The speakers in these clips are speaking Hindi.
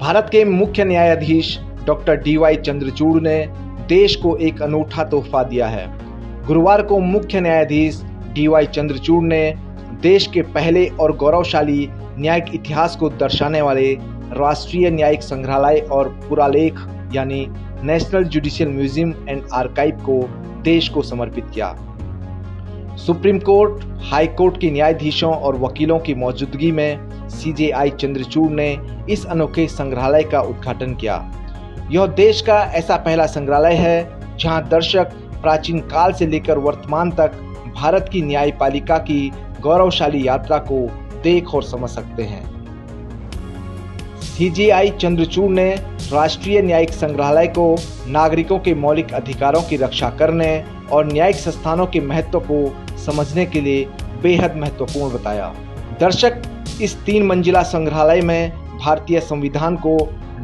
भारत के मुख्य न्यायाधीश डॉक्टर DY चंद्रचूड़ ने देश को एक अनूठा तोहफा दिया है। गुरुवार को मुख्य न्यायाधीश DY चंद्रचूड़ ने देश के पहले और गौरवशाली न्यायिक इतिहास को दर्शाने वाले राष्ट्रीय न्यायिक संग्रहालय और पुरालेख यानी national judicial museum and archive को देश को समर्पित किया। सुप्रीम कोर्ट, हाई कोर्ट के न्यायाधीशों और वकीलों की मौजूदगी में CJI चंद्रचूड़ ने इस अनोखे संग्रहालय का उद्घाटन किया। यह देश का ऐसा पहला संग्रहालय है जहां दर्शक प्राचीन काल से लेकर वर्तमान तक भारत की न्यायपालिका की गौरवशाली यात्रा को देख और समझ सकते हैं। CJI चंद्रचूड़ ने राष्ट्रीय न्यायिक संग्रहालय को नागरिकों के मौलिक अधिकारों की रक्षा करने और न्यायिक संस्थानों के महत्व को समझने के लिए बेहद महत्वपूर्ण बताया। दर्शक इस 3 मंजिला संग्रहालय में भारतीय संविधान को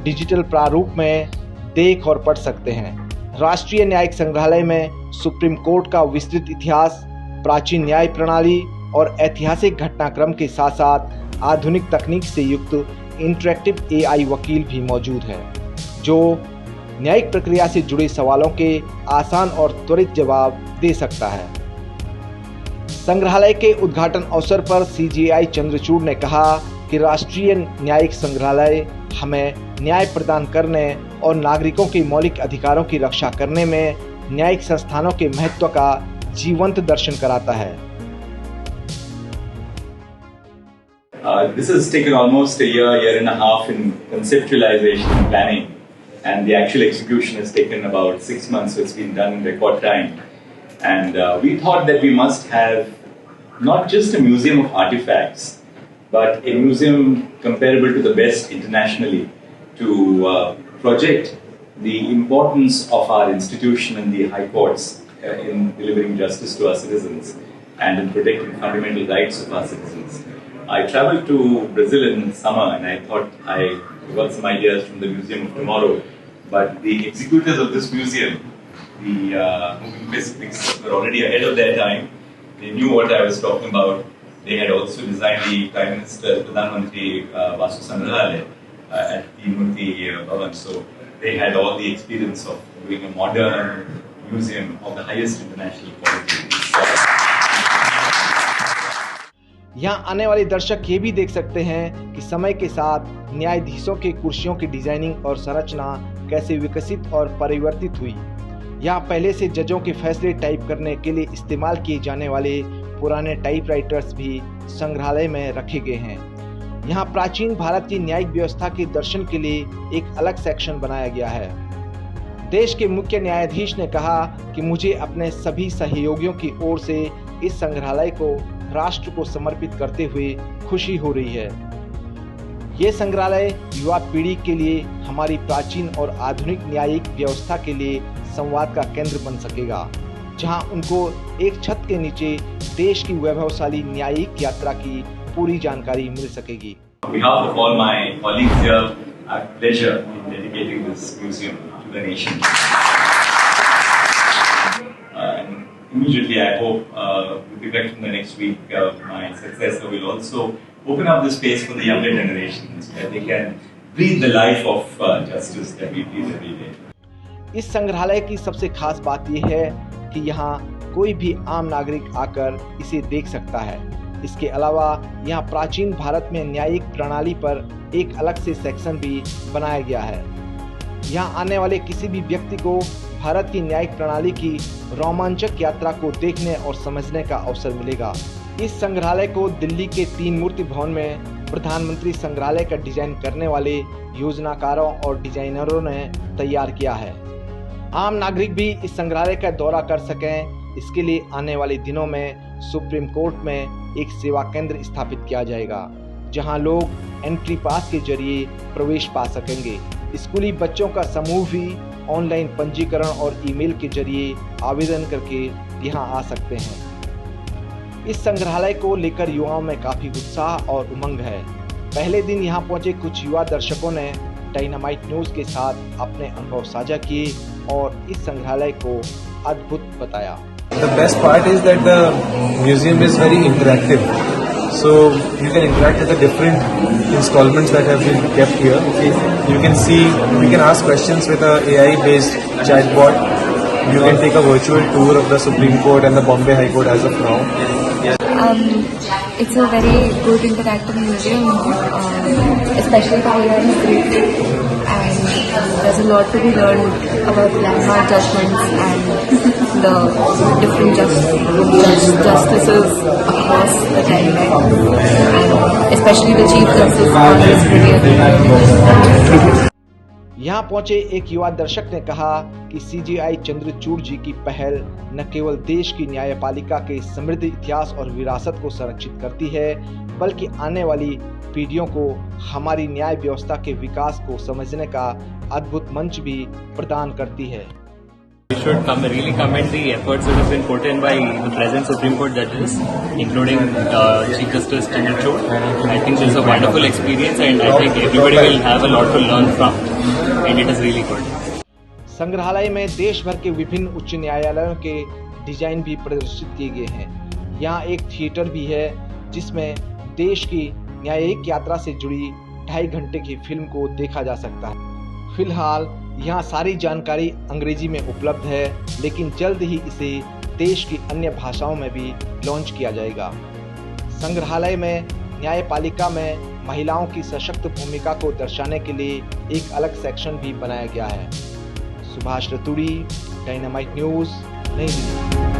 डिजिटल प्रारूप में देख और पढ़ सकते हैं। राष्ट्रीय न्यायिक संग्रहालय में सुप्रीम कोर्ट का विस्तृत इतिहास, प्राचीन न्याय प्रणाली और ऐतिहासिक घटनाक्रम के साथ साथ आधुनिक तकनीक से युक्त इंटरैक्टिव AI वकील भी मौजूद है, जो न्यायिक प्रक्रिया से जुड़े सवालों के आसान और त्वरित जवाब दे सकता है। संग्रहालय के उद्घाटन अवसर पर CJI चंद्रचूड़ ने कहा कि राष्ट्रीय न्यायिक संग्रहालय हमें न्याय प्रदान करने और नागरिकों के मौलिक अधिकारों की रक्षा करने में न्यायिक संस्थानों के महत्व का जीवंत दर्शन कराता है। This has taken almost a year and a half in conceptualization and planning, and the actual execution has taken about 6 months, so it's been done in record time. And we thought that we must have not just a museum of artifacts, but a museum comparable to the best internationally to project the importance of our institution and the high courts in delivering justice to our citizens and in protecting fundamental rights of our citizens. I traveled to Brazil in summer and I thought I got some ideas from the Museum of Tomorrow, but the executors of this museum, the moving physics, were already ahead of their time. They knew what I was talking about. They had also designed the Prime Minister, Pradhan Mantri Vastu Sangrahalaya at the Murthy Bhavan. So they had all the experience of doing a modern museum of the highest international quality. यहाँ आने वाले दर्शक ये भी देख सकते हैं कि समय के साथ न्यायाधीशों के कुर्सियों की डिजाइनिंग और संरचना कैसे विकसित और परिवर्तित हुई। यहाँ पहले से जजों के फैसले टाइप करने के लिए इस्तेमाल किए जाने वाले पुराने टाइपराइटर्स भी संग्रहालय में रखे गए हैं। यहाँ प्राचीन भारत की न्यायिक व्यवस्था के दर्शन के लिए एक अलग सेक्शन बनाया गया है। देश के मुख्य न्यायाधीश ने कहा कि मुझे अपने सभी सहयोगियों की ओर से इस संग्रहालय को राष्ट्र को समर्पित करते हुए खुशी हो रही है। ये संग्रहालय युवा पीढ़ी के लिए हमारी प्राचीन और आधुनिक न्यायिक व्यवस्था के लिए संवाद का केंद्र बन सकेगा, जहां उनको एक छत के नीचे देश की वैभवशाली न्यायिक यात्रा की पूरी जानकारी मिल सकेगी। On behalf of all my colleagues here, I have pleasure in dedicating this museum to the nation. Immediately, I hope, with effect from the next week, my successor will also open up the space for the younger generations, where they can breathe the life of justice that we breathe every day. इस संग्रहालय की सबसे खास बात यह है कि यहाँ कोई भी आम नागरिक आकर इसे देख सकता है। इसके अलावा यहाँ प्राचीन भारत में न्यायिक प्रणाली पर एक अलग से सेक्शन भी बनाया गया है। यहाँ आने वाले किसी भी व्यक्ति को भारत की न्यायिक प्रणाली की रोमांचक यात्रा को देखने और समझने का अवसर मिलेगा। इस संग्रहालय को दिल्ली के 3 मूर्ति भवन में प्रधानमंत्री संग्रहालय का डिजाइन करने वाले योजनाकारों और डिजाइनरों ने तैयार किया है। आम नागरिक भी इस संग्रहालय का दौरा कर सकें, इसके लिए आने वाले दिनों में सुप्रीम कोर्ट में एक सेवा केंद्र स्थापित किया जाएगा, जहां लोग एंट्री पास के जरिए प्रवेश पा सकेंगे। स्कूली बच्चों का समूह भी ऑनलाइन पंजीकरण और ईमेल के जरिए आवेदन करके यहां आ सकते हैं। इस संग्रहालय को लेकर युवाओं में काफी उत्साह और उमंग है। पहले दिन यहां पहुंचे कुछ युवा दर्शकों ने डायनामाइट न्यूज के साथ अपने अनुभव साझा किए और इस संग्रहालय को अद्भुत बताया। The best part is that the museum is very interactive. So you can interact with the different installments that have been kept here. You can see, we can ask questions with a AI-based chatbot. You can take a virtual tour of the Supreme Court and the Bombay High Court as of now. It's a very good interactive museum, especially the way it's created, and there's a lot to be learned about landmark judgments and the different justices across the timeline, and especially the Chief Justice on his career. यहाँ पहुंचे एक युवा दर्शक ने कहा कि CGI चंद्रचूड़ जी की पहल न केवल देश की न्यायपालिका के समृद्ध इतिहास और विरासत को संरक्षित करती है, बल्कि आने वाली पीढ़ियों को हमारी न्याय व्यवस्था के विकास को समझने का अद्भुत मंच भी प्रदान करती है। We should really commend the efforts that have been put in by the present Supreme Court judges, including Chief Justice Chandrachud. I think this is a wonderful experience, and I think everybody will have a lot to learn from, and it is really good. संग्रहालय में देश भर के विभिन्न उच्च न्यायालयों के डिजाइन भी प्रदर्शित किए गए हैं। यहाँ एक थिएटर भी है जिसमें देश की न्यायिक यात्रा से जुड़ी 2.5 घंटे की फिल्म को देखा जा सकता है। फिलहाल यहाँ सारी जानकारी अंग्रेजी में उपलब्ध है, लेकिन जल्द ही इसे देश की अन्य भाषाओं में भी लॉन्च किया जाएगा। संग्रहालय में न्यायपालिका में महिलाओं की सशक्त भूमिका को दर्शाने के लिए एक अलग सेक्शन भी बनाया गया है। सुभाष रतूड़ी, डायनामाइट न्यूज़, नई दिल्ली।